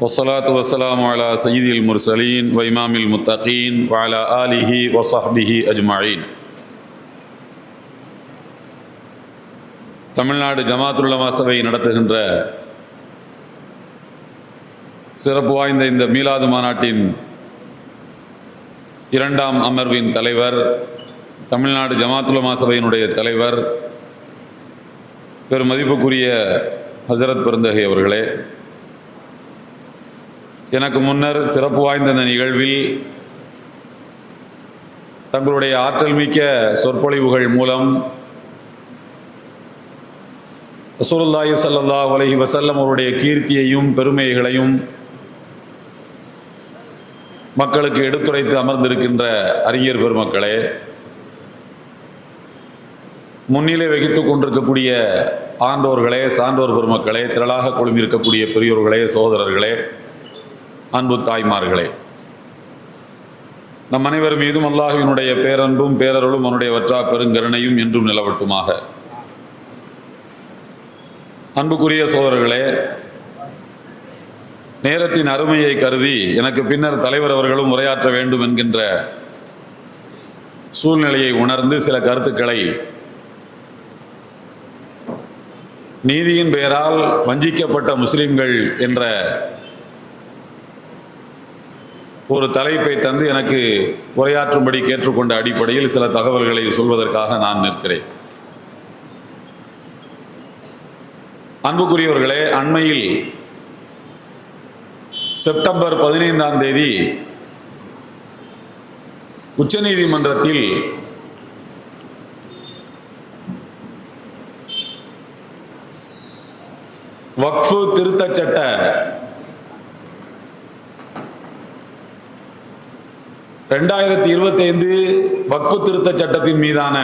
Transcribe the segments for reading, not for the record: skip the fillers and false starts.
வஸ்ஸலாத்து வஸ்ஸலாமு அலா சய்யிதில் முர்சலீன் வ இமாமில் முத்தகீன் வ அலா ஆலிஹி வ ஸஹ்பிஹி அஜ்மஈன். தமிழ்நாடு ஜமாஅத்துல் உலமா சபை நடத்துகின்ற சிறப்பு வாய்ந்த இந்த மீலாது மாநாட்டின் இரண்டாம் அமர்வின் தலைவர், தமிழ்நாடு ஜமாஅத்துல் உலமா சபையினுடைய தலைவர், பெரும் மதிப்புக்குரிய ஹசரத் பெருந்தகை அவர்களே, எனக்கு முன்னர் சிறப்பு வாய்ந்த இந்த நிகழ்வில் தங்களுடைய ஆற்றல் மிக்க சொற்பொழிவுகள் மூலம் ரசூலுல்லாஹி ஸல்லல்லாஹு அலைஹி வஸல்லம் அவருடைய கீர்த்தியையும் பெருமைகளையும் மக்களுக்கு எடுத்துரைத்து அமர்ந்திருக்கின்ற அறிஞர் பெருமக்களே, முன்னிலை வகித்துக் கொண்டிருக்கக்கூடிய ஆண்டோர்களே, சான்றோர் பெருமக்களே, திரளாக குழுமியிருக்கக்கூடிய பெரியோர்களே, சகோதரர்களே, அன்பு தாய்மார்களே, நம் அனைவர் மீதும் அல்லாஹ்வினுடைய பேரன்பும் பேரருளும் அவனுடைய வற்றா பெருங்கருணையும் என்றும் நிலவட்டுமாக. அன்புக்குரிய சகோதரர்களே, நேரத்தின் அருமையை கருதி எனக்கு பின்னர் தலைவர் அவர்களும் உரையாற்ற வேண்டும் என்கின்ற சூழ்நிலையை உணர்ந்து சில கருத்துக்களை நீதியின் பெயரால் வஞ்சிக்கப்பட்ட முஸ்லிம்கள் என்ற ஒரு தலைப்பை தந்து எனக்கு உரையாற்றும்படி கேட்டுக்கொண்ட அடிப்படையில் சில தகவல்களை சொல்வதற்காக நான் நிற்கிறேன். அன்புக்குரியவர்களே, அண்மையில் செப்டம்பர் 15ஆம் தேதி உச்சநீதிமன்றத்தில் வக்ஃபு திருத்தச் சட்ட 2025 வக்ஃபு திருத்தச் சட்டத்தின் மீதான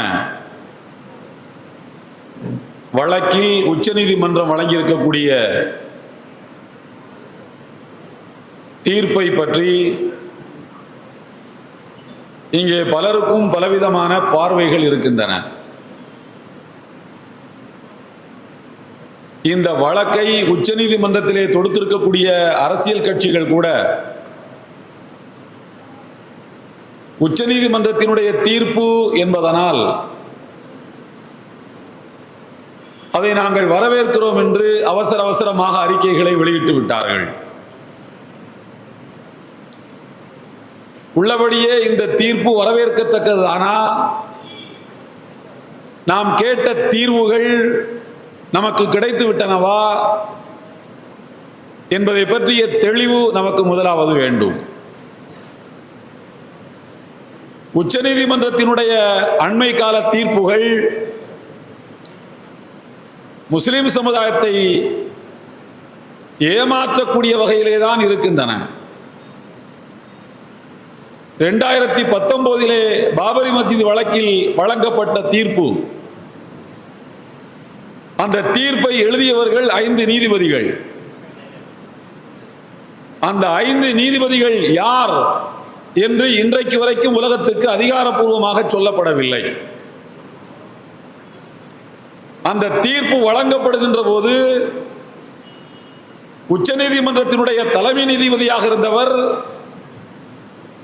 வழக்கில் உச்சநீதிமன்றம் வழங்கியிருக்கக்கூடிய தீர்ப்பை பற்றி இங்கே பலருக்கும் பலவிதமான பார்வைகள் இருக்கின்றன. இந்த வழக்கை உச்சநீதிமன்றத்திலே தொடுத்திருக்கக்கூடிய அரசியல் கட்சிகள் கூட உச்சநீதிமன்றத்தினுடைய தீர்ப்பு என்பதனால் அதை நாங்கள் வரவேற்கிறோம் என்று அவசர அவசரமாக அறிக்கைகளை வெளியிட்டு விட்டார்கள். உள்ளபடியே இந்த தீர்ப்பு வரவேற்கத்தக்கதானா, நாம் கேட்ட தீர்வுகள் நமக்கு கிடைத்து விட்டனவா என்பதை பற்றிய தெளிவு நமக்கு முதலாவது வேண்டும். உச்சநீதிமன்றத்தினுடைய அண்மை கால தீர்ப்புகள் முஸ்லிம் சமுதாயத்தை ஏமாற்றக்கூடிய வகையிலே தான் இருக்கின்றன. 2019 பாபரி மஸ்ஜித் வழக்கில் வழங்கப்பட்ட தீர்ப்பு, அந்த தீர்ப்பை எழுதியவர்கள் 5 நீதிபதிகள். அந்த 5 நீதிபதிகள் யார் என்று இன்றைக்கு வரைக்கும் உலகத்துக்கு அதிகாரப்பூர்வமாக சொல்லப்படவில்லை. அந்த தீர்ப்பு வழங்கப்படுகின்ற போது உச்சநீதிமன்றத்தினுடைய தலைமை நீதிபதியாக இருந்தவர்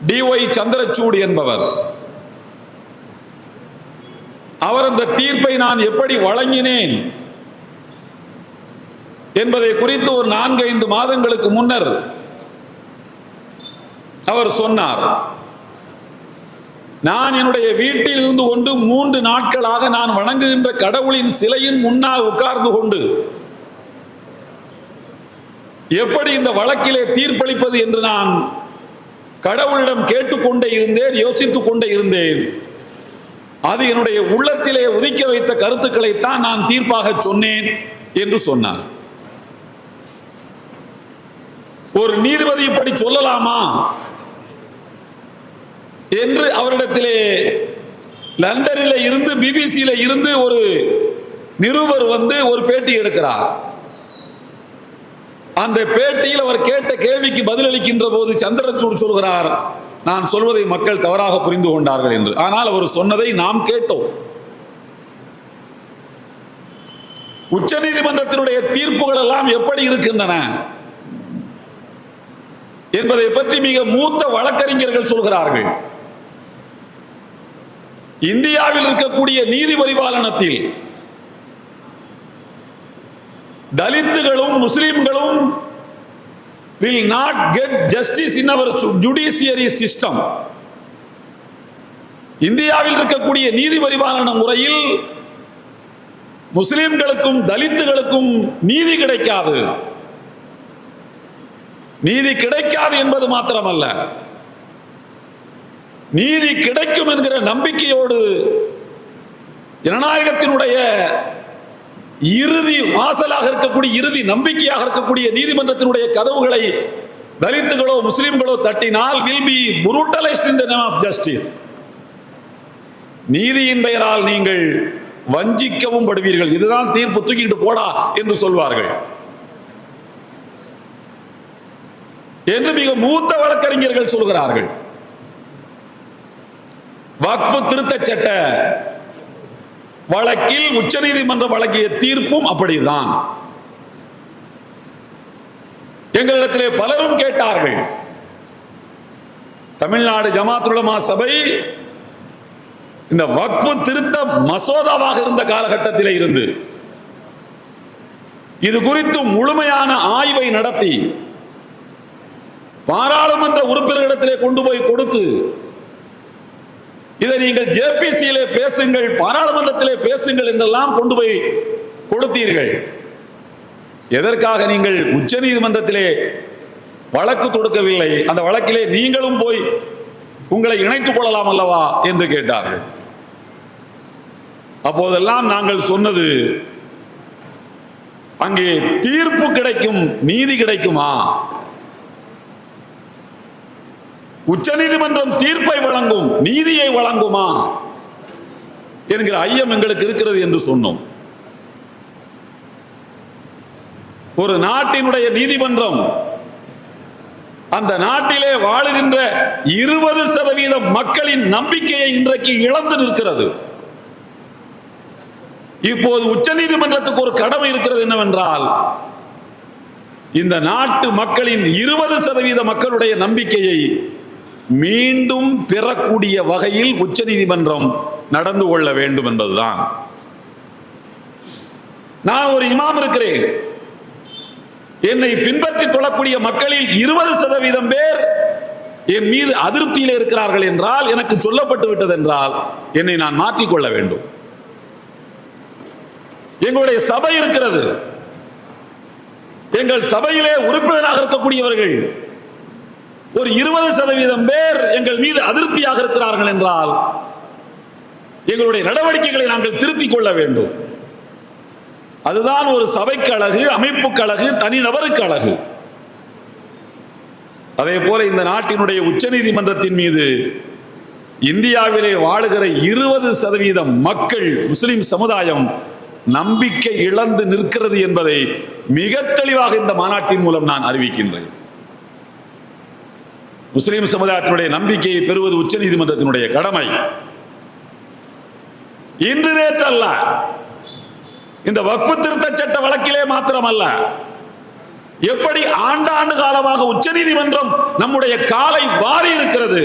DY சந்திரசூட் என்பவர். அவர் அந்த தீர்ப்பை நான் எப்படி வழங்கினேன் என்பதை குறித்து ஒரு 4-5 மாதங்களுக்கு முன்னர் அவர் சொன்னார். நான் என்னுடைய வீட்டில் இருந்து கொண்டு 3 நாட்களாக நான் வணங்குகின்ற கடவுளின் சிலையின் முன்னால் உட்கார்ந்து கொண்டு எப்படி இந்த வழக்கிலே தீர்ப்பளிப்பது என்று நான் கடவுளிடம் கேட்டுக்கொண்டே இருந்தேன், யோசித்துக் கொண்டே இருந்தேன். அது என்னுடைய உள்ளத்திலே உதிக்க வைத்த கருத்துக்களைத்தான் நான் தீர்ப்பாக சொன்னேன் என்று சொன்னார். ஒரு நீதிபதி இப்படி சொல்லலாமா என்று அவரிடத்திலே லண்டனில் இருந்து BBC இருந்து ஒரு நிருபர் வந்து ஒரு பேட்டி எடுக்கிறார். அந்த பேட்டியில் அவர் கேட்ட கேள்விக்கு பதிலளிக்கின்ற போது சந்திரசூட் சொல்கிறார், நான் சொல்வதை மக்கள் தவறாக புரிந்து கொண்டார்கள் என்று. ஆனால் அவர் சொன்னதை நாம் கேட்டோம். உச்சநீதிமன்றத்தினுடைய தீர்ப்புகள் எல்லாம் எப்படி இருக்கின்றன? என்பதை பற்றி மிக மூத்த வழக்கறிஞர்கள் சொல்கிறார்கள். இந்தியாவில் இருக்கக்கூடிய நீதி பரிபாலனத்தில் தலித்துகளும் முஸ்லிம்களும் will not get justice in our judiciary system. இந்தியாவில் இருக்கக்கூடிய நீதி பரிபாலன முறையில் முஸ்லிம்களுக்கும் தலித்துகளுக்கும் நீதி கிடைக்காது. நீதி கிடைக்காது என்பது மாத்திரமல்ல, நீதி கிடைக்கும் என்கிற நம்பிக்கையோடு ஜனநாயகத்தினுடைய இறுதி வாசலாக இருக்கக்கூடிய, இறுதி நம்பிக்கையாக இருக்கக்கூடிய நீதிமன்றத்தினுடைய கதவுகளை தலித்துகளோ முஸ்லிம்களோ தட்டினால் will be brutalized in the name of justice. நீதியின் பெயரால் நீங்கள் வஞ்சிக்கவும் படுவீர்கள். இதுதான் தீர்ப்பு, தூக்கிட்டு போடா என்று சொல்வார்கள் என்று மிக மூத்த வழக்கறிஞர்கள் சொல்கிறார்கள். வக்ஃப் திருத்த சட்ட வழக்கில் உச்சநீதிமன்றம் வழங்கிய தீர்ப்பும் அப்படிதான். எங்களிடத்திலே பலரும் கேட்டார்கள், தமிழ்நாடு ஜமாத் உலமா சபை இந்த வக்ஃப் திருத்த மசோதாவாக இருந்த காலகட்டத்திலே இருந்து இது குறித்து முழுமையான ஆய்வை நடத்தி பாராளுமன்ற உறுப்பினர்களிடத்திலே கொண்டு போய் கொடுத்து, இதை நீங்கள் ஜேபிசியிலே பேசுங்கள், பாராளுமன்றத்திலே பேசுங்கள் என்றெல்லாம் கொண்டு போய் கொடுத்தீர்கள். எதற்காக நீங்கள் உச்ச நீதிமன்றத்திலே வழக்கு தொடுக்கவில்லை? அந்த வழக்கிலே நீங்களும் போய் உங்களை இணைத்துக் கொள்ளலாம் அல்லவா என்று கேட்டார்கள். அப்போதெல்லாம் நாங்கள் சொன்னது, அங்கே தீர்ப்பு கிடைக்கும், நீதி கிடைக்குமா? உச்ச நீதிமன்றம் தீர்ப்பை வழங்கும், நீதியை வழங்குமா என்கிற ஐயம் எங்களுக்கு இருக்கிறது என்று சொன்னோம். ஒரு நாட்டினுடைய நீதிமன்றம் அந்த நாட்டிலே வாழுகின்ற 20% மக்களின் நம்பிக்கையை இன்றைக்கு இழந்து நிற்கிறது. இப்போது உச்ச நீதிமன்றத்துக்கு ஒரு கடமை இருக்கிறது என்னவென்றால், இந்த நாட்டு மக்களின் 20% மக்களுடைய நம்பிக்கையை மீண்டும் பெறக்கூடிய வகையில் உச்ச நீதிமன்றம் நடந்து கொள்ள வேண்டும் என்பதுதான். நான் ஒரு இமாம் இருக்கிறேன், என்னை பின்பற்றி தொழக்கூடிய மக்களில் 20% பேர் என் மீது அதிருப்தியில் இருக்கிறார்கள் என்றால், எனக்கு சொல்லப்பட்டு விட்டது என்றால், என்னை நான் மாற்றிக்கொள்ள வேண்டும். எங்களுடைய சபை இருக்கிறது, எங்கள் சபையிலே உறுப்பினராக இருக்கக்கூடியவர்கள் ஒரு 20% பேர் எங்கள் மீது அதிருப்தியாக இருக்கிறார்கள் என்றால், எங்களுடைய நடவடிக்கைகளை நாங்கள் திருத்திக் கொள்ள வேண்டும். அதுதான் ஒரு சபைக்கு அழகு, அமைப்புக்கு அழகு, தனிநபருக்கு அழகு. அதே போல இந்த நாட்டினுடைய உச்ச நீதிமன்றத்தின் மீது இந்தியாவிலே வாழுகிற 20% மக்கள், முஸ்லிம் சமுதாயம் நம்பிக்கை இழந்து நிற்கிறது என்பதை மிக தெளிவாக இந்த மாநாட்டின் மூலம் நான் அறிவிக்கின்றேன். முஸ்லிம் சமுதாயத்தினுடைய நம்பிக்கையை பெறுவது உச்ச நீதிமன்றத்தினுடைய கடமை. இன்று நேற்று அல்ல, இந்த வக்ஃப் திருத்த சட்ட வழக்கிலே மாத்திரமல்ல, எப்படி ஆண்டாண்டு காலமாக உச்ச நீதிமன்றம் நம்முடைய காலை வாரி இருக்கிறது.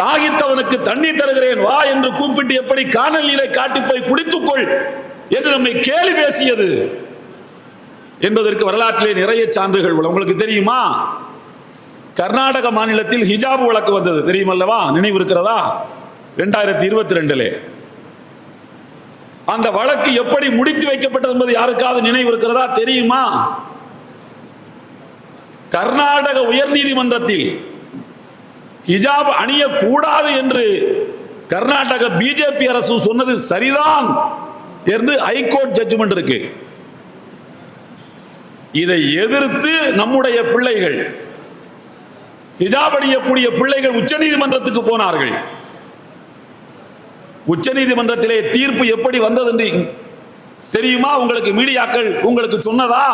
தாகித்தவனுக்கு தண்ணீர் தருகிறேன் வா என்று கூப்பிட்டு எப்படி காணல் நீரை காட்டி போய் குடித்துக்கொள் என்று நம்மை கேலி பேசியது என்பதற்கு வரலாற்றிலே நிறைய சான்றுகள் உள்ளன. உங்களுக்கு தெரியுமா, கர்நாடக மாநிலத்தில் ஹிஜாப் வழக்கு வந்தது, தெரியுமல்லவா? நினைவு இருக்கிறதா? 2022 அந்த வழக்கு எப்படி முடித்து வைக்கப்பட்டது என்பது யாருக்காவது நினைவு இருக்கிறதா? தெரியுமா? கர்நாடக உயர் நீதிமன்றத்தில் ஹிஜாப் அணியக்கூடாது என்று கர்நாடக பிஜேபி அரசு சொன்னது சரிதான் என்று ஹைகோர்ட் ஜட்ஜ்மெண்ட் இருக்கு. இதை எதிர்த்து நம்முடைய பிள்ளைகள், ஹிஜாப் அணியக்கூடிய பிள்ளைகள் உச்ச நீதிமன்றத்துக்கு போனார்கள். உச்ச நீதிமன்றத்திலே தீர்ப்பு எப்படி வந்தது என்று தெரியுமா? உங்களுக்கு மீடியாக்கள் உங்களுக்கு சொன்னதா?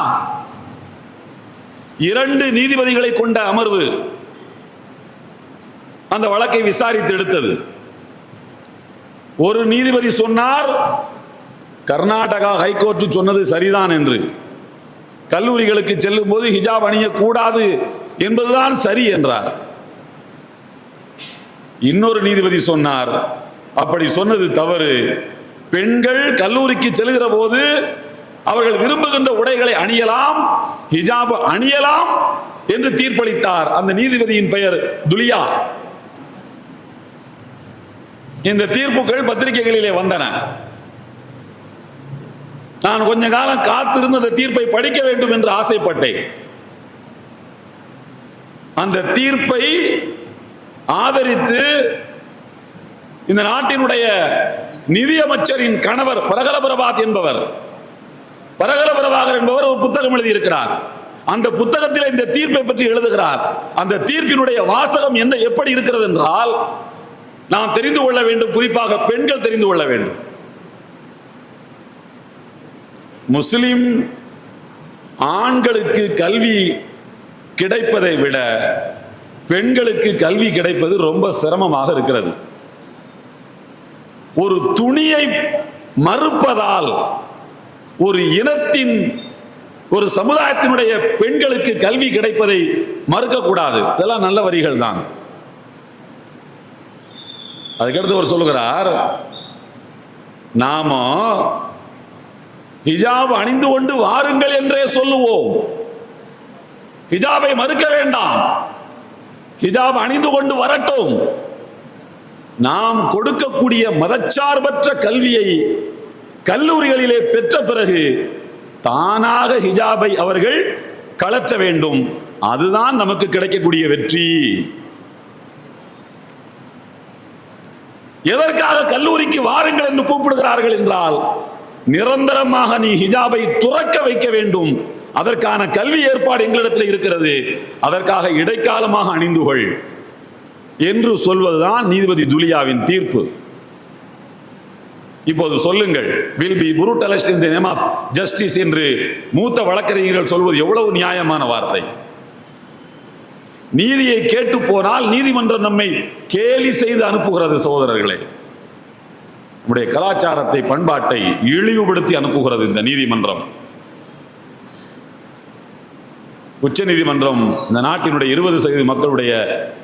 2 நீதிபதிகளை கொண்ட அமர்வு அந்த வழக்கை விசாரித்து எடுத்தது. ஒரு நீதிபதி சொன்னார் கர்நாடகா ஹைகோர்ட் சொன்னது சரிதான் என்று. கல்லூரிகளுக்கு செல்லும் போது ஹிஜாப் அணியக்கூடாது என்பதுதான் சரி என்றார். இன்னொரு நீதிபதி சொன்னார், அப்படி சொன்னது தவறு. பெண்கள் கல்லூரிக்கு செல்கிற போது அவர்கள் விரும்புகின்ற உடைகளை அணியலாம், ஹிஜாப் அணியலாம் என்று தீர்ப்பளித்தார். அந்த நீதிபதியின் பெயர் துலியா. இந்த தீர்ப்புகள் பத்திரிகைகளிலே வந்தன. நான் கொஞ்ச காலம் காத்திருந்து அந்த தீர்ப்பை படிக்க வேண்டும் என்று ஆசைப்பட்டேன். அந்த தீர்ப்பை ஆதரித்து இந்த நாட்டினுடைய நிதியமைச்சரின் கணவர் பரகல பிரபாகர் என்பவர் ஒரு புத்தகம் எழுதியிருக்கிறார். அந்த புத்தகத்தில் இந்த தீர்ப்பை பற்றி எழுதுகிறார். அந்த தீர்ப்பினுடைய வாசகம் என்ன எப்படி இருக்கிறது என்றால், நாம் தெரிந்து கொள்ள வேண்டும், குறிப்பாக பெண்கள் தெரிந்து கொள்ள வேண்டும். முஸ்லிம் ஆண்களுக்கு கல்வி கிடைப்பதை விட பெண்களுக்கு கல்வி கிடைப்பது ரொம்ப சிரமமாக இருக்கிறது. ஒரு துணியை மறுப்பதால் ஒரு இனத்தின், ஒரு சமுதாயத்தினுடைய பெண்களுக்கு கல்வி கிடைப்பதை மறுக்கக்கூடாது. இதெல்லாம் நல்ல வரிகள் தான். அதுக்கடுத்து அவர் சொல்லுகிறார், நாம ஹிஜாப் அணிந்து கொண்டு வாருங்கள் என்றே சொல்லுவோம். ஹிஜாபை மறுக்க வேண்டாம், ஹிஜாப் அணிந்து கொண்டு வரட்டும். நாம் கொடுக்கக்கூடிய மதச்சார்பற்ற கல்வியை கல்லூரிகளிலே பெற்ற பிறகு தானாக ஹிஜாபை அவர்கள் கலற்ற வேண்டும். அதுதான் நமக்கு கிடைக்கக்கூடிய வெற்றி. எதற்காக கல்லூரிக்கு வாருங்கள் என்று கூப்பிடுகிறார்கள் என்றால், நிரந்தரமாக நீ ஹிஜாபை துறக்க வைக்க வேண்டும். அதற்கான கல்வி ஏற்பாடு எங்களிடத்தில் இருக்கிறது, அதற்காக இடைக்காலமாக அணிந்து கொள் என்று சொல்வதுதான் நீதிபதி துலியாவின் தீர்ப்பு. இப்போது சொல்லுங்கள், will be brutalised in the name of justice என்று மூத்த வழக்கறிஞர்கள் சொல்வது எவ்வளவு நியாயமான வார்த்தை. நீதியை கேட்டு போனால் நீதிமன்றம் நம்மை கேலி செய்து அனுப்புகிறது. சகோதரர்களே, நம்முடைய கலாச்சாரத்தை, பண்பாட்டை இழிவுபடுத்தி அனுப்புகிறது இந்த நீதிமன்றம். உச்ச நீதிமன்றம் இந்த நாட்டினுடைய 20% மக்களுடைய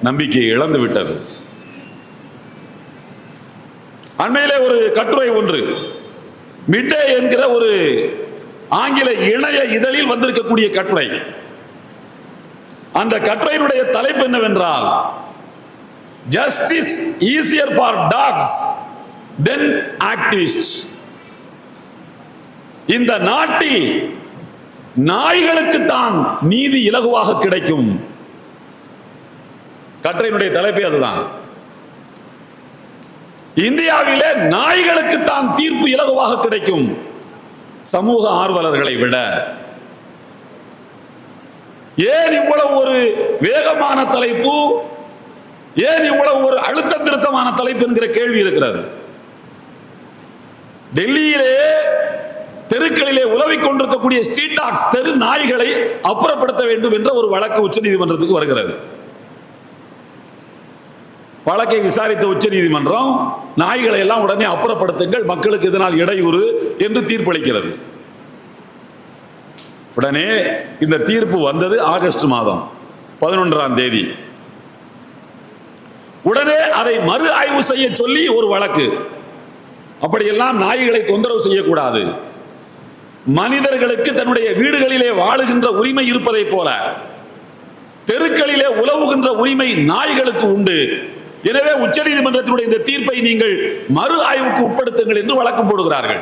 நம்பிக்கையை இழந்து விட்டது. அண்மையிலே ஒரு கட்டுரை ஒன்று மிட்டே என்கிற ஒரு ஆங்கில இணைய இதழில் வந்திருக்கக்கூடிய கட்டுரை. அந்த கட்டுரையினுடைய தலைப்பு என்னவென்றால், justice easier for dogs than activists. இந்த நாட்டில் நாய்களுக்கு தான் நீதி இலகுவாக கிடைக்கும். கட்டுரையினுடைய தலைப்பே அதுதான். இந்தியாவிலே நாய்களுக்கு தான் தீர்ப்பு இலகுவாக கிடைக்கும் சமூக ஆர்வலர்களை விட. ஏன் இவ்வளவு ஒரு வேகமான தலைப்பு, ஏன் இவ்வளவு ஒரு அழுத்தம் திருத்தமான தலைப்பு என்கிற கேள்வி இருக்கிறது. டெல்லியிலே தெருக்களிலே உலவிக் கொண்டிருக்கக்கூடிய ஸ்ட்ரீட் டாக்ஸ், தெரு நாய்களை அப்புறப்படுத்த வேண்டும் என்ற ஒரு வழக்கு உச்ச நீதிமன்றத்துக்கு வருகிறது. வழக்கை விசாரித்த உச்ச நீதிமன்றம் நாய்களை எல்லாம் உடனே அப்புறப்படுத்துங்கள், மக்களுக்கு இதனால் இடையூறு என்று தீர்ப்பளிக்கிறது. உடனே இந்த தீர்ப்பு வந்தது ஆகஸ்ட் மாதம் 11ஆம் தேதி. உடனே அதை மறு ஆய்வு செய்ய சொல்லி ஒரு வழக்கு. அப்படியெல்லாம் நாய்களை தொந்தரவு செய்யக்கூடாது, மனிதர்களுக்கு தன்னுடைய வீடுகளிலே வாழுகின்ற உரிமை இருப்பதை போல தெருக்களிலே உலவுகின்ற உரிமை நாய்களுக்கு உண்டு. எனவே உச்சநீதிமன்றத்தினுடைய இந்த தீர்ப்பை நீங்கள் மறு ஆய்வுக்கு உட்படுத்துங்கள் என்று வழக்கு போடுகிறார்கள்.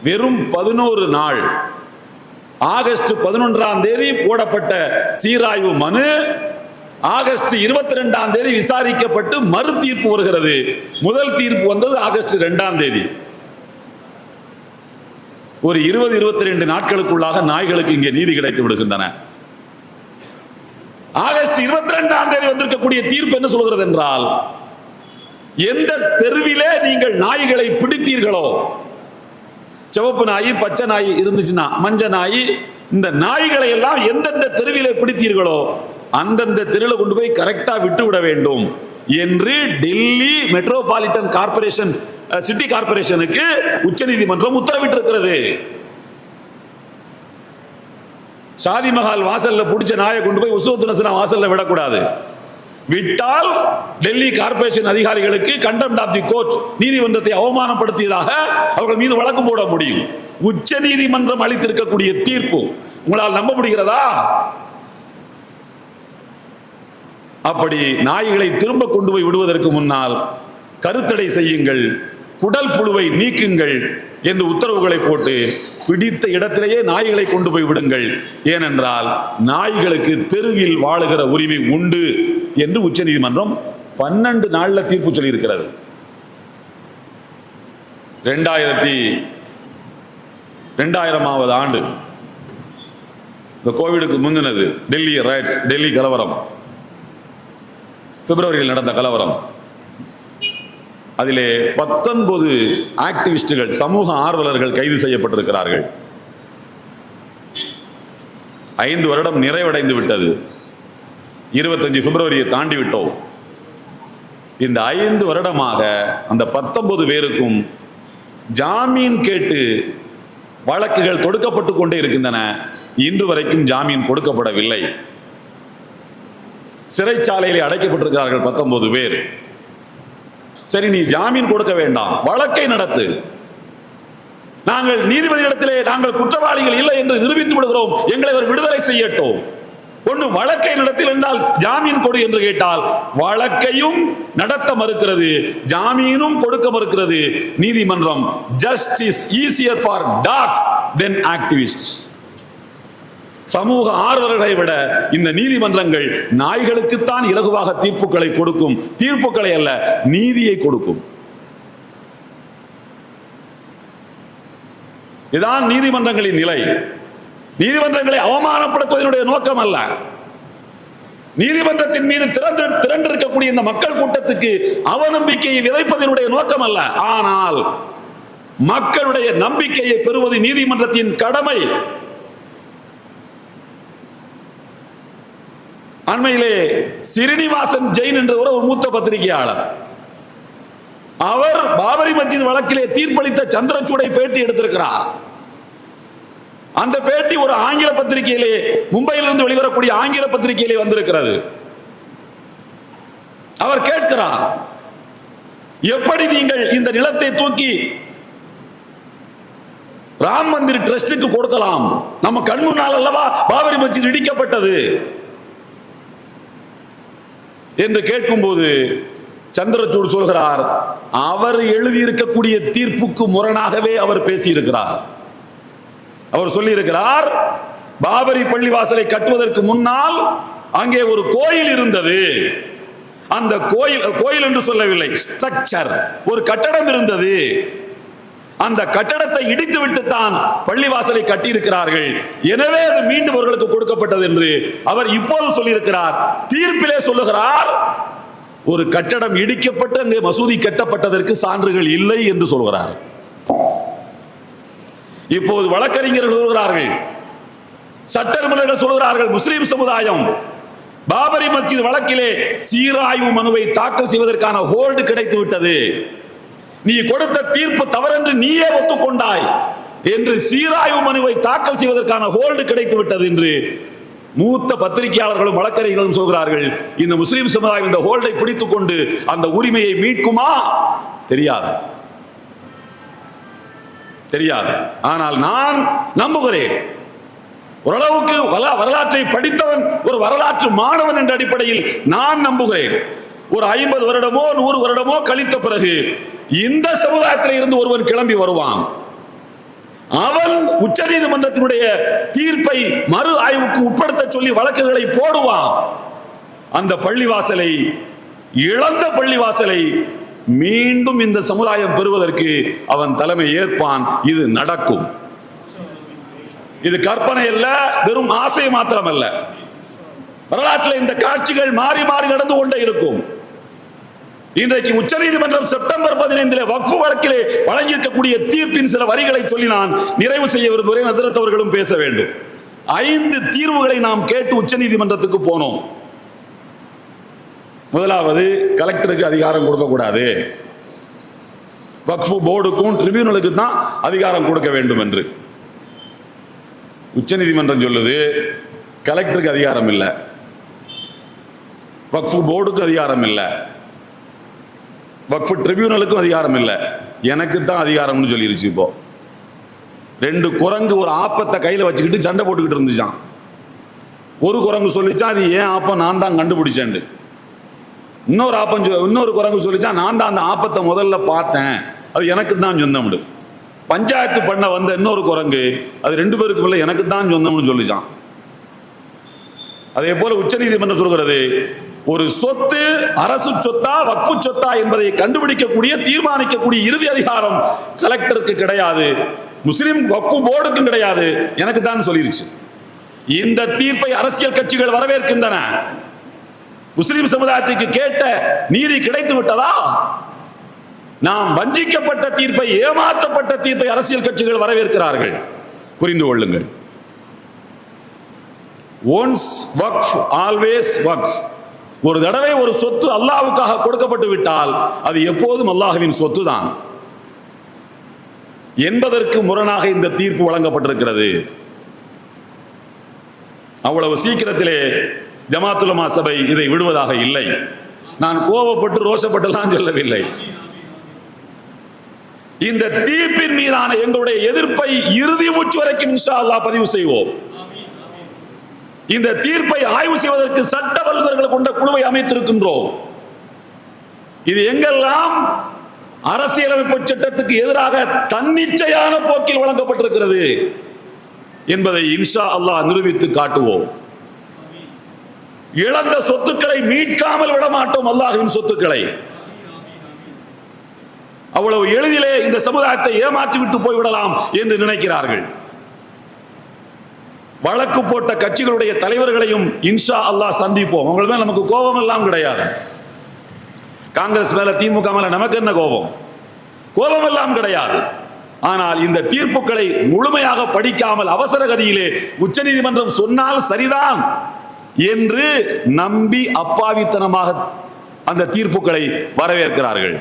வெறும் 11 நாள், ஆகஸ்ட் 11ஆம் தேதி போடப்பட்ட சீராய்வு மனு ஆகஸ்ட் 22ஆம் தேதி விசாரிக்கப்பட்டு மறு தீர்ப்பு வருகிறது. முதல் தீர்ப்பு வந்தது ஆகஸ்ட் 2ஆம் தேதி. ஒரு 20-22 நாட்களுக்குள்ளாக நாய்களுக்கு இங்கே நீதி கிடைத்து விடுகின்றன. ஆகஸ்ட் 22ஆம் தேதி வந்திருக்கக்கூடிய தீர்ப்பு என்ன சொல்கிறது என்றால், எந்த தெருவிலே நீங்கள் நாய்களை பிடித்தீர்களோ, சிவப்பு நாய், பச்சை நாய் இருந்துச்சுன்னா, மஞ்ச நாய், இந்த நாய்களை எல்லாம் எந்தெந்த தெருவிலே பிடித்தீர்களோ அந்தந்த தெருவில் கொண்டு போய் கரெக்டா விட்டு விட வேண்டும் என்று டெல்லி மெட்ரோபாலிட்டன் கார்பரேஷன், சிட்டி கார்பரேஷனுக்கு உச்சநீதிமன்றம் உத்தரவிட்டிருக்கிறது. ஷாதி மஹால் வாசல்ல பிடிச்ச நாயை கொண்டு போய் உஸ்வத்துனசனா வாசல்ல விடக்கூடாது. விட்டால் டெல்லி கார்பரேஷன் அதிகாரிகளுக்கு கண்டெம்ட் ஆஃப் தி கோர்ட், நீதிமன்றத்தை அவமானப்படுத்தியதாக அவர்கள் மீது வழக்கு போட முடியும். உச்ச நீதிமன்றம் அளித்திருக்கக்கூடிய தீர்ப்பு உங்களால் நம்ப முடிகிறதா? அப்படி நாய்களை திரும்ப கொண்டு போய் விடுவதற்கு முன்னால் கருத்தடை செய்யுங்கள், குடல் புழுவை நீக்குங்கள் என்று உத்தரவுகளை போட்டு பிடித்த இடத்திலேயே நாய்களை கொண்டு போய் விடுங்கள். ஏனென்றால் நாய்களுக்கு தெருவில் வாழுகிற உரிமை உண்டு என்று உச்சநீதிமன்றம் 12 நாள்ல தீர்ப்பு சொல்லி இருக்கிறது. 2000ஆவது ஆண்டு, இந்த கோவிடுக்கு முந்தினது, டெல்லி ரைட்ஸ், டெல்லி கலவரம், பிப்ரவரியில் நடந்த கலவரம். அதிலே 19 ஆக்டிவிஸ்டுகள், சமூக ஆர்வலர்கள் கைது செய்யப்பட்டிருக்கிறார்கள். 5 வருடம் நிறைவடைந்து விட்டது. 25 பிப்ரவரியை தாண்டி விட்டோம். இந்த 5 வருடமாக அந்த 19 பேருக்கும் ஜாமீன் கேட்டு வழக்குகள் தொடுக்கப்பட்டு கொண்டே இருக்கின்றன. இன்று வரைக்கும் ஜாமீன் கொடுக்கப்படவில்லை. சிறைச்சாலையிலே அடைக்கப்பட்டிருக்கிறார்கள் 19 பேர். சரி, நீ ஜாமீன் கொடுக்க வேண்டாம், வழக்கை நடத்து. நாங்கள் நீதிபதியிடத்திலே நாங்கள் குற்றவாளிகள் இல்லை என்று நிரூபித்து விடுகிறோம், எங்களை அவர் விடுதலை செய்யட்டும். ஒன்று வழக்கை நடத்தில் என்றால் ஜாமீன் கொடு என்று கேட்டால் வழக்கையும் நடத்த மறுக்கிறது, ஜாமீனும் கொடுக்க மறுக்கிறது நீதிமன்றம். Justice easier for dogs than activists. சமூக ஆர்வலர்களை விட இந்த நீதிமன்றங்கள் நாய்களுக்குத்தான் இலகுவாக தீர்ப்புகளை கொடுக்கும். தீர்ப்புகளை அல்ல, நீதியை கொடுக்கும். இதுதான் நீதிமன்றங்களின் நிலை. நீதிமன்றங்களை அவமானப்படுத்துவதனுடைய நோக்கம் அல்ல. நீதிமன்றத்தின் மீது திரண்டிருக்கக்கூடிய இந்த மக்கள் கூட்டத்துக்கு அவநம்பிக்கையை விதைப்பதனுடைய நோக்கம் அல்ல. ஆனால் மக்களுடைய நம்பிக்கையை பெறுவது நீதிமன்றத்தின் கடமை. அண்மையிலே ஸ்ரீனிவாசன் ஜெயின் என்ற ஒரு மூத்த பத்திரிகையாளர், அவர் பாபரி மஸ்ஜித் வழக்கிலே தீர்ப்பளித்த சந்திரசூடை பேட்டி எடுத்திருக்கிறார். அந்த பேட்டி ஒரு ஆங்கில பத்திரிகையிலே, மும்பையிலிருந்து வெளிவரக்கூடிய ஆங்கில பத்திரிகையிலே வந்திருக்கிறது. அவர் கேட்கிறார், எப்படி நீங்கள் இந்த நிலத்தை தூக்கி ராம் மந்திர் ட்ரஸ்டுக்கு கொடுக்கலாம்? நம்ம கண் முன்னால் அல்லவா பாபரி மஸ்ஜித் இடிக்கப்பட்டது என்று கேட்கும்போது சந்திரசூட் சொல்கிறார், அவர் எழுதியிருக்கக்கூடிய தீர்ப்புக்கு முரணாகவே அவர் பேசியிருக்கிறார். அவர் சொல்லியிருக்கிறார், பாபரி பள்ளிவாசலை கட்டுவதற்கு முன்னால் அங்கே ஒரு கோயில் இருந்தது. அந்த கோயில் என்று சொல்லவில்லை, ஸ்ட்ரக்சர், ஒரு கட்டடம் இருந்தது. அந்த கட்டடத்தை இடித்து விட்டுத்தான் பள்ளிவாசலை கட்டியிருக்கிறார்கள். எனவே அது மீண்டும் அவர்களுக்கு கொடுக்கப்பட்டது என்று அவர் இப்போது சொல்லியிருக்கிறார். தீர்ப்பிலே சொல்லுகிறார், ஒரு கட்டடம் இடிக்கப்பட்டு அங்கே மசூதி கட்டப்பட்டதற்கு சான்றுகள் இல்லை என்று சொல்கிறார். இப்போது வழக்கறிஞர்கள் சொல்கிறார்கள், சட்ட நிபுணர்கள் சொல்கிறார்கள், முஸ்லிம் சமுதாயம் பாபரி மஸ்ஜித் வழக்கிலே சீராய்வு மனுவை தாக்கல் செய்வதற்கான ஹோல்டு கிடைத்து விட்டது, நீ கொடுத்த தீர்ப்பு தவறென்று நீயே ஒத்துக்கொண்டாய் என்று சீராய்வு மனுவை தாக்கல் செய்வதற்கான ஹோல்டு கிடைத்து விட்டது என்று மூத்த பத்திரிகையாளர்களும் வழக்கறிஞர்களும் சொல்கிறார்கள். இந்த முஸ்லிம் சமுதாயம் இந்த ஹோல்டை பிடித்துக் கொண்டு அந்த உரிமையை மீட்குமா? தெரியாது. ஆனால் நான் நம்புகிறேன், ஓரளவுக்கு வரலாற்றை படித்தவன், ஒரு வரலாற்று மாணவன் என்ற அடிப்படையில் நான் நம்புகிறேன், ஒரு 50 வருடமோ 100 வருடமோ கழித்த பிறகு இந்த சமுதாயத்தில் இருந்து ஒருவன் கிளம்பி வருவான். அவன் உச்ச நீதிமன்றத்தினுடைய தீர்ப்பை மறு ஆய்வுக்கு உட்படுத்த சொல்லி வழக்குகளை போடுவான். அந்த பள்ளிவாசலை, இழந்த பள்ளிவாசலை மீண்டும் இந்த சமுதாயம் பெறுவதற்கு அவன் தலைமை ஏற்பான். இது நடக்கும். இது கற்பனை அல்ல, வெறும் ஆசை மாத்திரமல்ல. வரலாற்றில் இந்த காட்சிகள் மாறி மாறி நடந்து கொண்டே இருக்கும். இன்றைக்கு உச்சநீதிமன்றம் செப்டம்பர் 15 வக்ஃப் வழக்கிலே வழங்கியிருக்கக்கூடிய தீர்ப்பின் சில வரிகளை சொல்லி நான் நிறைவு செய்ய விரும்புகிறேன். ஹசரத் அவர்களும் பேச வேண்டும். 5 தீர்வுகளை நாம் கேட்டு உச்சநீதிமன்றத்துக்கு போனோம். முதலாவது, கலெக்டருக்கு அதிகாரம் கொடுக்கக்கூடாது, வக்ஃப் போர்டுக்கும் ட்ரிபியூனலுக்கு தான் அதிகாரம் கொடுக்க வேண்டும் என்று. உச்சநீதிமன்றம் சொல்லுது கலெக்டருக்கு அதிகாரம் இல்லை, வக்ஃபு போர்டுக்கு அதிகாரம் இல்லை, வக்ஃபு ட்ரிபியூனலுக்கும் அதிகாரம் இல்லை, எனக்கு தான் அதிகாரம்னு சொல்லிருச்சு. இப்போ 2 குரங்கு ஒரு ஆப்பத்தை கையில் வச்சுக்கிட்டு சண்டை போட்டுக்கிட்டு இருந்துச்சான். ஒரு குரங்கு சொல்லிச்சான் அது ஏன் ஆப்பம் நான் தான் கண்டுபிடிச்சேன். இன்னொரு குரங்கு சொல்லிச்சான் நான் தான் அந்த ஆப்பத்தை முதல்ல பார்த்தேன், அது எனக்கு தான் சொந்தம். பஞ்சாயத்து பண்ண வந்த இன்னொரு குரங்கு அது 2 பேருக்கு இல்லை எனக்கு தான் சொந்தம்னு சொல்லிச்சான். அதே போல உச்சநீதிமன்றம் சொல்கிறது ஒரு சொத்து அரசு சொத்தா வக்ஃபு சொத்தா என்பதை கண்டுபிடிக்கக்கூடிய தீர்மானிக்கக்கூடிய இறுதி அதிகாரம் கலெக்டருக்கு கிடையாது, முஸ்லிம் வக்ஃபு போர்டுக்கும் கிடையாது, எனக்கு தான் சொல்லிருச்சு. இந்த தீர்ப்பை அரசியல் கட்சிகள் வரவேற்கின்றன. முஸ்லிம் சமுதாயத்துக்கு கேட்ட நீதி கிடைத்து விட்டதா? நாம் வஞ்சிக்கப்பட்ட தீர்ப்பை, ஏமாற்றப்பட்ட தீர்ப்பை அரசியல் கட்சிகள் வரவேற்கிறார்கள். புரிந்து கொள்ளுங்கள். ஒன்ஸ் வக்ஃப் ஆல்வேஸ் வக்ஃப். ஒரு தடவை ஒரு சொத்து அல்லாஹ்வுக்காக கொடுக்கப்பட்டு விட்டால் அது எப்போதும் அல்லாஹ்வின் சொத்து தான் என்பதற்கு முரணாக இந்த தீர்ப்பு வழங்கப்பட்டிருக்கிறது. அவ்வளவு சீக்கிரத்திலே ஜமாத்துல் உலமா சபை இதை விடுவதாக இல்லை. நான் கோபப்பட்டு ரோஷப்பட்டுலாம் சொல்லவில்லை. இந்த தீர்ப்பின் மீதான எங்களுடைய எதிர்ப்பை இறுதி மூச்சு வரைக்கும் இன்ஷா அல்லாஹ் பதிவு செய்வோம். இந்த தீர்ப்பை ஆய்வு செய்வதற்கு சட்ட வல்லுநர்கள் கொண்ட குழுவை அமைத்திருக்கின்றோம். இது எங்கெல்லாம் அரசியலமைப்பு சட்டத்துக்கு எதிராக தன்னிச்சையான போக்கில் வழங்கப்பட்டிருக்கிறது என்பதை இன்ஷா அல்லாஹ் நிரூபித்து காட்டுவோம். இழந்த சொத்துக்களை மீட்காமல் விட மாட்டோம். அல்லாஹ்வின் சொத்துக்களை அவ்வளவு எளிதிலே இந்த சமுதாயத்தை ஏமாற்றி விட்டு போய்விடலாம் என்று நினைக்கிறார்கள். வழக்கு போட்ட கட்சிகளுடைய தலைவர்களையும் இன்ஷா அல்லாஹ் சந்திப்போம். அவங்க மேல நமக்கு கோபம் எல்லாம் கிடையாது. காங்கிரஸ் மேல, திமுக மேல நமக்கு என்ன கோபம்? கோபம் எல்லாம் கிடையாது. ஆனால் இந்த தீர்ப்புகளை முழுமையாக படிக்காமல் அவசர கதியிலே உச்சநீதிமன்றம் சொன்னால் சரிதான் என்று நம்பி அப்பாவித்தனமாக அந்த தீர்ப்புகளை வரவேற்கிறார்கள்.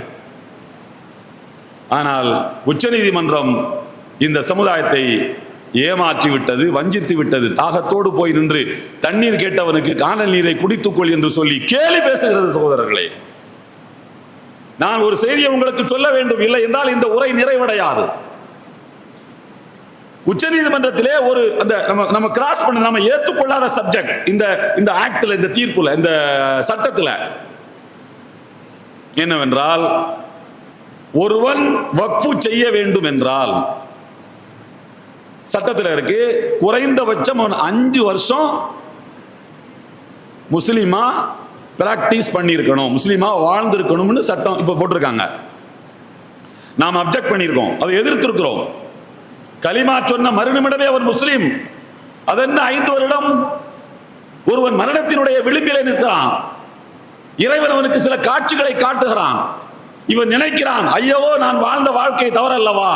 ஆனால் உச்சநீதிமன்றம் இந்த சமுதாயத்தை ஏமாற்றி விட்டது, வஞ்சித்து விட்டது. தாகத்தோடு போய் நின்று தண்ணீர் கேட்டவனுக்கு காணல் நீரை குடித்துக்கொள் என்று சொல்லி கேலி பேசுகிறது. சகோதரர்களே, நான் ஒரு செய்தியை உங்களுக்கு சொல்ல வேண்டும், இல்லை என்றால் இந்த உரை நிறைவடையாது. உச்சநீதிமன்றத்திலே ஒரு அந்த நம்ம கிராஸ் பண்ண நம்ம ஏற்றுக்கொள்ளாத சப்ஜெக்ட் இந்த ஆக்ட்ல, இந்த தீர்ப்புல, இந்த சட்டத்தில் என்னவென்றால், ஒருவன் வக்ஃபு செய்ய வேண்டும் என்றால் சட்டத்தில் இருக்கு, குறைந்தபட்சம் அவன் 5 வருஷம் முஸ்லிமா பிராக்டிஸ் பண்ணியிருக்கணும், முஸ்லிமா வாழ்ந்திருக்கணும்னு சட்டம் இப்ப போட்டிருக்காங்க. நாம் அப்ஜெக்ட் பண்ணியிருக்கோம், அதை எதிர்த்திருக்கிறோம். கலிமா சொன்ன மறுநிமிடமே அவன் முஸ்லிம். அதென்ன 5 வருடம்? ஒருவன் மரணத்தினுடைய விளிம்பிலே நிற்கிறான், இறைவன் அவனுக்கு சில காட்சிகளை காட்டுகிறான். இவன் நினைக்கிறான், ஐயோ நான் வாழ்ந்த வாழ்க்கை தவறல்லவா,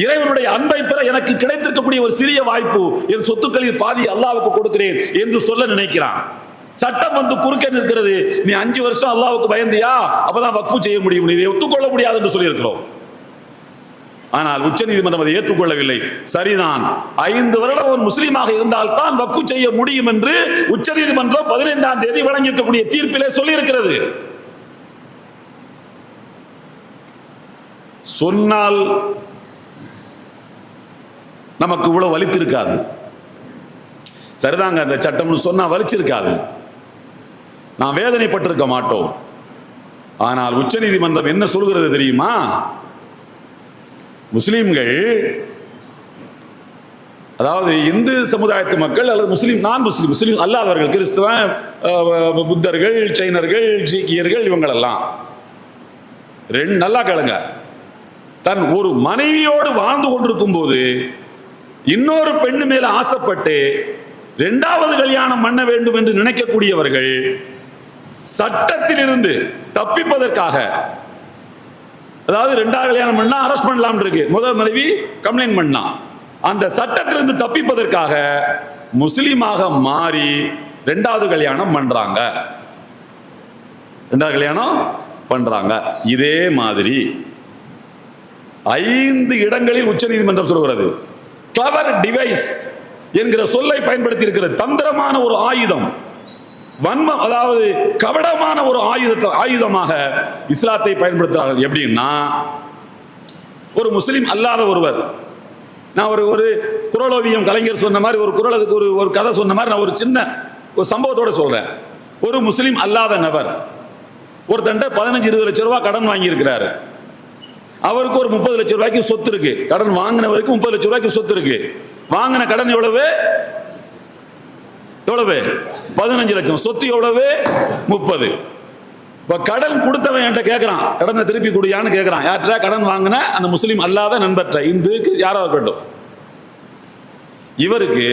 இறைவனுடைய அன்பை பெற எனக்கு கிடைத்திருக்கக்கூடிய ஒரு சிறிய வாய்ப்பு, என் சொத்துக்களில் பாதி அல்லாஹ்வுக்கு கொடுக்கிறேன் என்று சொல்ல நினைக்கிறான். சட்டம் வந்து குறுக்கே நிற்கிறது. நீ 5 வருஷம் அல்லாஹ்வுக்கு பயந்தியா, அப்பதான் வக்ஃபு செய்ய முடியும், இதை ஒத்துக்கொள்ள முடியாது என்று சொல்லியிருக்கிறோம். ஆனால் உச்சநீதிமன்றம் அதை ஏற்றுக்கொள்ளவில்லை. சரிதான், 5 வருடம் ஒரு முஸ்லீமாக இருந்தால் தான் வக்ஃபு செய்ய முடியும் என்று உச்சநீதிமன்றம் 15ஆம் தேதி வழங்கியிருக்கக்கூடிய தீர்ப்பிலே சொல்லியிருக்கிறது. சொன்னால் நமக்கு இவ்வளவு வலித்திருக்காது. சரிதாங்க, அந்த சட்டம்னு சொன்னா வலிச்சிருக்காது, நாம் வேதனைப்பட்டிருக்க மாட்டோம். ஆனால் உச்சநீதிமன்றம் என்ன சொல்கிறது தெரியுமா? முஸ்லிம்கள், அதாவது இந்து சமுதாயத்து மக்கள் அல்லது முஸ்லிம் அல்லாதவர்கள், கிறிஸ்தவ, புத்தர்கள், சைனர்கள், சீக்கியர்கள், இவங்களெல்லாம் நல்லா கேளுங்க, தன் ஒரு மனைவியோடு வாழ்ந்து கொண்டிருக்கும் போது இன்னொரு பெண்ணு மேல ஆசைப்பட்டு 2வது கல்யாணம் பண்ண வேண்டும் என்று நினைக்கக்கூடியவர்கள் சட்டத்திலிருந்து தப்பிப்பதற்காக, அதாவது 2வது கல்யாணம் பண்ணா அரெஸ்ட் பண்ணலாம் இருக்கு, முதல் மனைவி கம்ப்ளைண்ட் பண்ணா, அந்த சட்டத்திலிருந்து தப்பிப்பதற்காக முஸ்லீமாக மாறி 2வது கல்யாணம் பண்றாங்க. 2வது கல்யாணம் பண்றாங்க. இதே மாதிரி 5 இடங்களில் உச்சநீதிமன்றம் சொல்கிறது. கிளவர் டிவைஸ், என்கிற சொல்லை பயன்படுத்தி இருக்கிறது. தந்திரமான ஒரு ஆயுதம், வன்மம், அதாவது கபடமான ஒரு ஆயுதமாக இஸ்லாத்தை பயன்படுத்துகிறார்கள். எப்படின்னா, ஒரு முஸ்லிம் அல்லாத ஒருவர், நான் ஒரு குறளோவியம் கலைஞர் சொன்ன மாதிரி ஒரு குறள், அதுக்கு ஒரு கதை சொன்ன மாதிரி நான் ஒரு சின்ன ஒரு சம்பவத்தோட சொல்றேன். ஒரு முஸ்லிம் அல்லாத நபர் ஒருத்தன்ட்ட 15-20 லட்சம் ரூபாய் கடன் வாங்கி இருக்கிறாரு. அவருக்கு ஒரு 30 லட்சம் ரூபாய்க்கு சொத்து இருக்கு. கடன் வாங்கினவருக்கு 30 லட்சம் ரூபாய்க்கு சொத்து இருக்கு. வாங்கின கடன் எவ்வளவு? 15 லட்சம். சொத்து எவ்வளவு? 30. இப்ப கடன் கொடுத்தவன் என்கிட்ட கேட்கிறான், கடனை திருப்பி கொடுயான்னு கேட்கிறான். யார்கிட்ட? கடன் வாங்கின அந்த முஸ்லீம் அல்லாத நண்பர்கிட்ட, இந்துக்கு யாரா இருக்கட்டும். இவருக்கு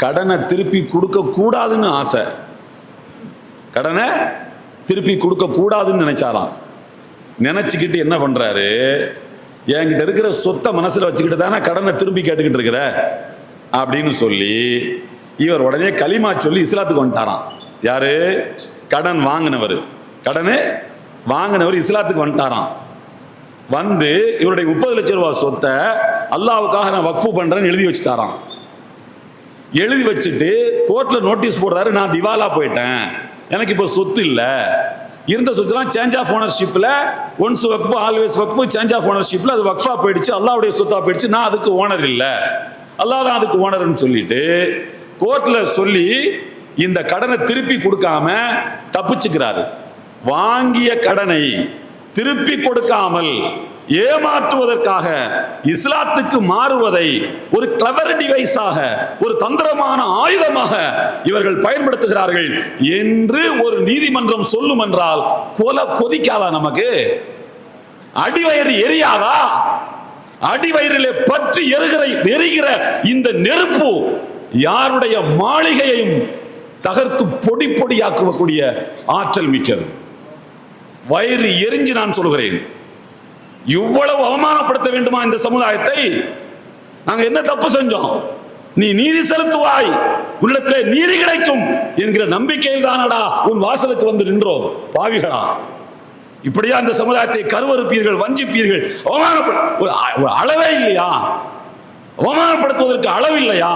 கடனை திருப்பி கொடுக்க கூடாதுன்னு ஆசை. கடனை திருப்பி கொடுக்க கூடாதுன்னு நினைச்சாராம். நினைச்சுக்கிட்டு என்ன பண்றாரு, என்கிட்ட இருக்கிற சொத்தை மனசுல வச்சுக்கிட்டு தானே கடனை திரும்பி கேட்டுக்கிட்டு இருக்கிற அப்படின்னு சொல்லி இவர் உடனே களிமா சொல்லி இஸ்லாத்துக்கு வந்துட்டாராம். யாரு? கடன் வாங்கினவர். கடனை வாங்கினவர் இஸ்லாத்துக்கு வந்துட்டாராம். வந்து இவருடைய 30 லட்சம் ரூபாய் சொத்தை அல்லாவுக்காக நான் வக்ஃபு பண்றேன்னு எழுதி வச்சுட்டாராம். எழுதி வச்சுட்டு கோர்ட்ல நோட்டீஸ் போடுறாரு, நான் திவாலா போயிட்டேன், எனக்கு இப்போ சொத்து இல்லை, இருந்த சொத்துலாம் சேஞ்ச் ஆஃப் ஓனர்ஷிப்ல, once waqf always waqf, change of ஓனர்ஷிப்ல அது வக்ஃபா போயிடுச்சு, அல்லாவுடைய சொத்தா போயிடுச்சு, நான் அதுக்கு ஓனர் இல்லை, அல்லாஹ் தான் அதுக்கு ஓனர்னு சொல்லிட்டு கோர்ட்ல சொல்லி இந்த கடனை திருப்பி கொடுக்காம தப்பிச்சுக்கிறாரு. வாங்கிய கடனை திருப்பி கொடுக்காமல் ஏமாற்றுவதற்காக இஸ்லாத்துக்கு மாறுவதை ஒரு கிளவர் டிவைஸாக, ஒரு தந்திரமான ஆயுதமாக இவர்கள் பயன்படுத்துகிறார்கள் என்று ஒரு நீதிமன்றம் சொல்லும் என்றால் கொதிக்காதா? நமக்கு அடிவயிறு எரியாதா? அடிவயிறிலே பற்றி எரிகிற இந்த நெருப்பு யாருடைய மாளிகையையும் தகர்த்து பொடி பொடியாக்கக்கூடிய ஆற்றல் மிக்கது. வயிறு எரிஞ்சு நான் சொல்கிறேன், இவ்வளவு அவமானப்படுத்த வேண்டுமா இந்த சமுதாயத்தை? நாங்க என்ன தப்பு செஞ்சோம்? நீ நீதி செலுத்துவாய், உள்ளத்திலே நீதி கிடைக்கும் என்கிற நம்பிக்கையில் தானடா உன் வாசலுக்கு வந்து நின்றோம். பாவிகளா, இப்படியா இந்த சமுதாயத்தை கருவறுப்பீர்கள், வஞ்சிப்பீர்கள்? ஒரு அளவே இல்லையா? அவமானப்படுத்துவதற்கு அளவில்லையா?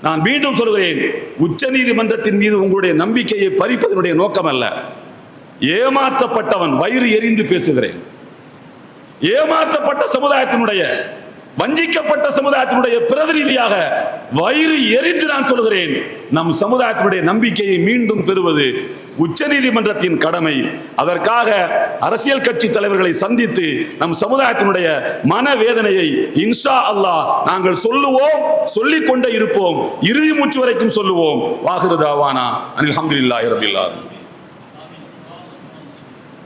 நான் மீண்டும் சொல்கிறேன், உச்ச நீதிமன்றத்தின் மீது உங்களுடைய நம்பிக்கையை பறிப்பதனுடைய நோக்கம் அல்ல. ஏமாற்றப்பட்டவன் வயிறு எரிந்து பேசுகிறேன். ஏமாற்றப்பட்ட சமுதாயத்தினுடைய, வஞ்சிக்கப்பட்ட சமுதாயத்தினுடைய பிரதிநிதியாக வயிறு எரிந்து நான் சொல்கிறேன், நம் சமுதாயத்தினுடைய நம்பிக்கையை மீண்டும் பெறுவது உச்ச நீதிமன்றத்தின் கடமை. அதற்காக அரசியல் கட்சி தலைவர்களை சந்தித்து நம் சமுதாயத்தினுடைய மனவேதனையை இன்ஷா அல்லாஹ் நாங்கள் சொல்லுவோம், சொல்லிக் கொண்டே இருப்போம், இறுதி மூச்சு வரைக்கும் சொல்லுவோம். வாஹிரு தாவானா அனில் ஹம்துலில்லாஹி ரப்பில் ஆலமீன்.